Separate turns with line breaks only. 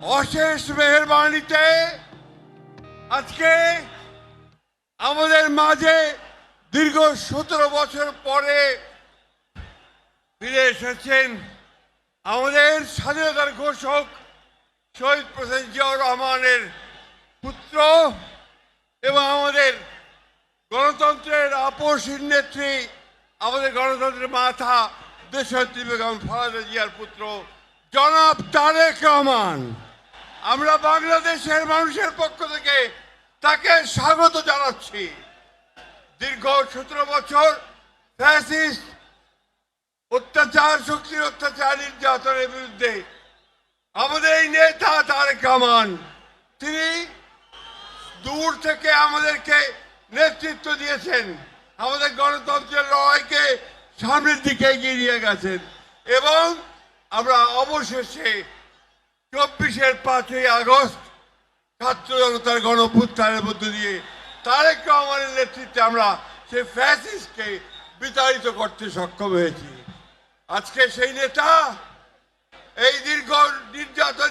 অশেষ মেহেরবানিতে আজকে আমাদের মাঝে দীর্ঘ 17 বছর পরে ফিরে এসেছেন আমাদের স্বাধীনতার ঘোষক শহীদ প্রেসিডেন্ট জিয়াউর রহমানের পুত্র এবং আমাদের গণতন্ত্রের আপসহীন নেত্রী, আমাদের গণতন্ত্রের মাথা দেশনেত্রী বেগম খালেদা জিয়ার পুত্র জনাব তারেক রহমান। আমরা বাংলাদেশের মানুষের পক্ষ থেকে তাকে স্বাগত জানাচ্ছি। দীর্ঘ 17 বছর ফ্যাসিস্ট অত্যাচার, শক্তির অত্যাচার, নির্যাতনের বিরুদ্ধে আমাদের এই নেতা তারেক রহমান, তিনি দূর থেকে আমাদেরকে নেতৃত্ব দিয়েছেন, আমাদের গণতন্ত্রের লড়াইকে সামনের দিকে এগিয়ে নিয়ে গেছেন এবং আমরা অবশেষে 24-এর 5ই আগস্ট ছাত্র জনতার গণঅভ্যুত্থানের মধ্য দিয়ে তারেক রহমানের নেতৃত্বে আমরা সেই ফ্যাসিস্টকে বিতাড়িত করতে সক্ষম হয়েছি। আজকে সেই নেতা এই দীর্ঘ নির্যাতন